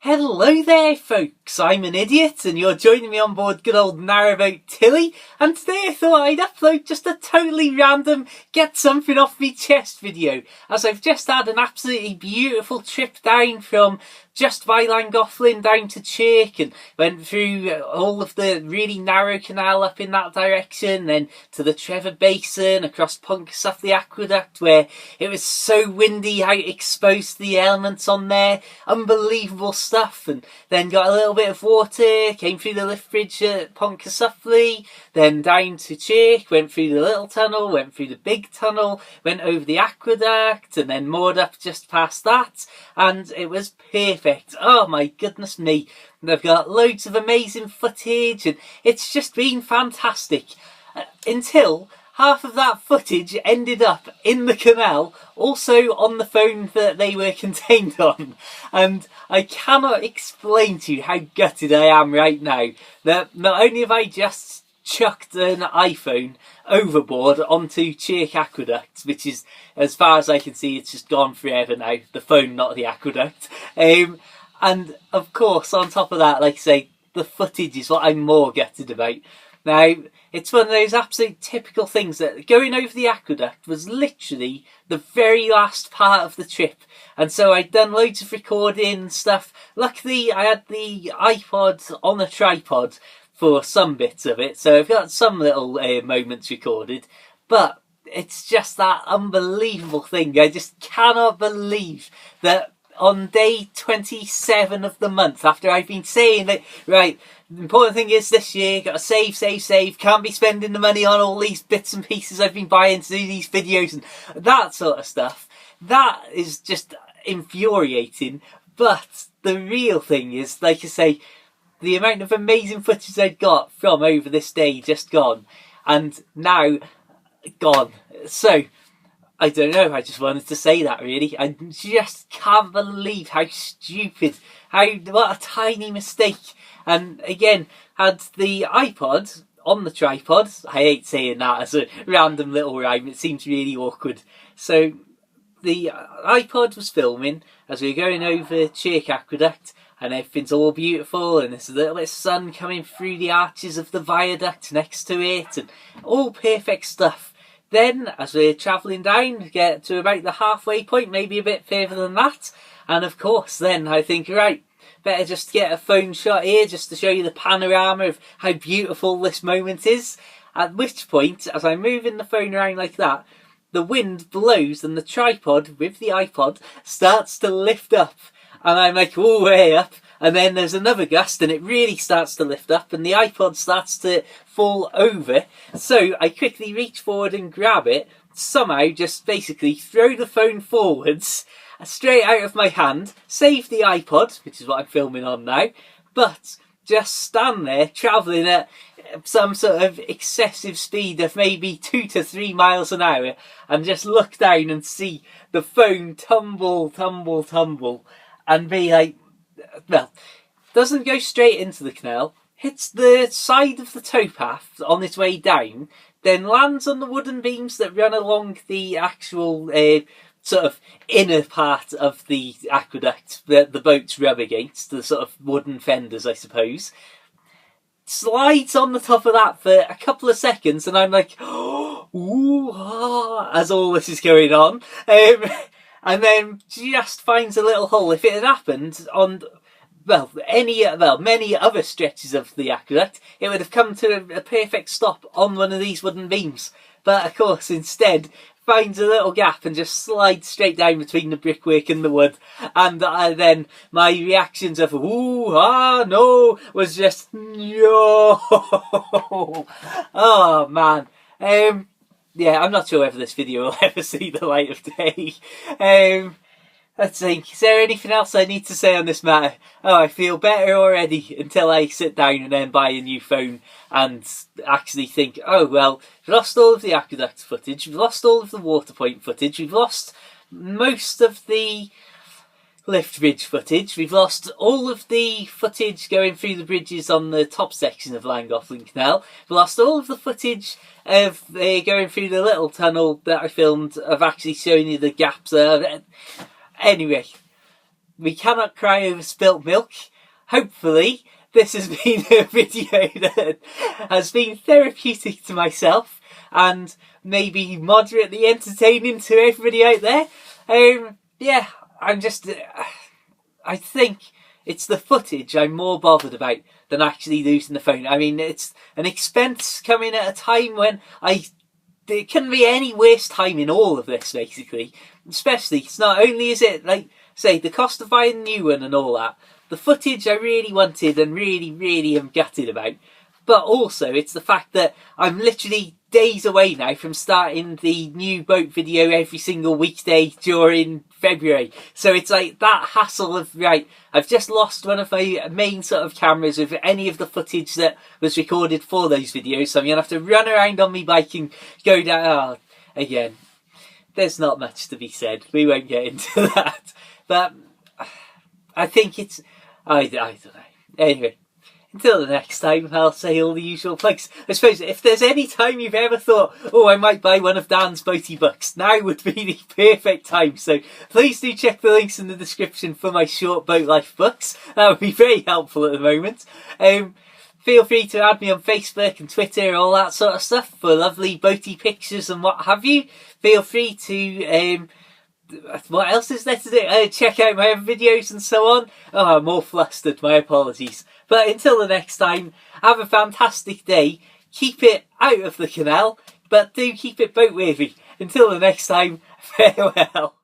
Hello there folks, I'm an idiot and you're joining me on board good old Narrowboat Tilly, and today I thought I'd upload just a totally random get something off me chest video, as I've just had an absolutely beautiful trip down from just by Llangollen down to Chirk and went through all of the really narrow canal up in that direction, then to the Trevor Basin, across Poncassufley Aqueduct where it was so windy how it exposed the elements on there, unbelievable stuff, and then got a little bit of water, came through the lift bridge at Poncassufley, then down to Chirk, went through the little tunnel, went through the big tunnel, went over the aqueduct and then moored up just past that, and it was perfect. Oh my goodness me, they've got loads of amazing footage and it's just been fantastic until half of that footage ended up in the canal, also on the phone that they were contained on. And I cannot explain to you how gutted I am right now that not only have I just chucked an iPhone overboard onto Chirk Aqueduct, which is, as far as I can see, it's just gone forever now, the phone, not the aqueduct. And of course, on top of that, like I say, the footage is what I'm more gutted about. Now, it's one of those absolute typical things that going over the aqueduct was literally the very last part of the trip. And so I'd done loads of recording and stuff. Luckily, I had the iPod on a tripod for some bits of it, so I've got some little moments recorded. But it's just that unbelievable thing. I just cannot believe that on day 27 of the month, after I've been saying that, right, the important thing is this year, got to save, can't be spending the money on all these bits and pieces I've been buying to do these videos and that sort of stuff. That is just infuriating. But the real thing is, like I say, the amount of amazing footage I'd got from over this day just gone, and now gone. So, I don't know, I just wanted to say that really. I just can't believe how stupid, what a tiny mistake. And again, had the iPod on the tripod. I hate saying that as a random little rhyme, it seems really awkward. So the iPod was filming as we were going over Chirk Aqueduct, and everything's all beautiful, and there's a little bit of sun coming through the arches of the viaduct next to it, and all perfect stuff. Then, as we're travelling down, we get to about the halfway point, maybe a bit further than that, and of course then I think, right, better just get a phone shot here just to show you the panorama of how beautiful this moment is. At which point, as I'm moving the phone around like that, the wind blows and the tripod with the iPod starts to lift up. And I'm like, oh, way up. And then there's another gust and it really starts to lift up and the iPod starts to fall over. So I quickly reach forward and grab it, somehow just basically throw the phone forwards, straight out of my hand, save the iPod, which is what I'm filming on now, but just stand there travelling at some sort of excessive speed of maybe 2 to 3 miles an hour and just look down and see the phone tumble and be like, well, doesn't go straight into the canal, hits the side of the towpath on its way down, then lands on the wooden beams that run along the actual sort of inner part of the aqueduct that the boats rub against, the sort of wooden fenders, I suppose. Slides on the top of that for a couple of seconds, and I'm like, ooh, ah, as all this is going on. And then just finds a little hole. If it had happened on, many other stretches of the aqueduct, it would have come to a perfect stop on one of these wooden beams. But of course, instead, finds a little gap and just slides straight down between the brickwork and the wood. And then my reactions of, ooh, ah, no, was just, no. Oh, man. Yeah, I'm not sure whether this video will ever see the light of day. Let's think, is there anything else I need to say on this matter? Oh, I feel better already until I sit down and then buy a new phone and actually think, oh well, we've lost all of the aqueduct footage, we've lost all of the water point footage, we've lost most of the lift bridge footage, we've lost all of the footage going through the bridges on the top section of Llangollen Canal, we've lost all of the footage of going through the little tunnel that I filmed of actually showing you the gaps. Anyway, we cannot cry over spilt milk. Hopefully, this has been a video that has been therapeutic to myself and maybe moderately entertaining to everybody out there. Yeah, I think it's the footage I'm more bothered about than actually losing the phone. I mean, it's an expense coming at a time when there couldn't be any worse time in all of this, basically. Especially, it's not only is it, like, say, the cost of buying a new one and all that, the footage I really wanted and really am gutted about, but also it's the fact that I'm literally days away now from starting the new boat video every single weekday during February. So it's like that hassle of, right, I've just lost one of my main sort of cameras with any of the footage that was recorded for those videos, so I'm going to have to run around on my bike and go down. Again, there's not much to be said. We won't get into that. But I think it's... I don't know. Anyway, until the next time, I'll say all the usual plugs. I suppose if there's any time you've ever thought, oh, I might buy one of Dan's boaty books, now would be the perfect time. So please do check the links in the description for my short boat life books. That would be very helpful at the moment. Feel free to add me on Facebook and Twitter, all that sort of stuff, for lovely boaty pictures and what have you. Feel free to... what else is there to do? Check out my other videos and so on. Oh, I'm all flustered, my apologies. But until the next time, have a fantastic day. Keep it out of the canal, but do keep it boat worthy. Until the next time, farewell.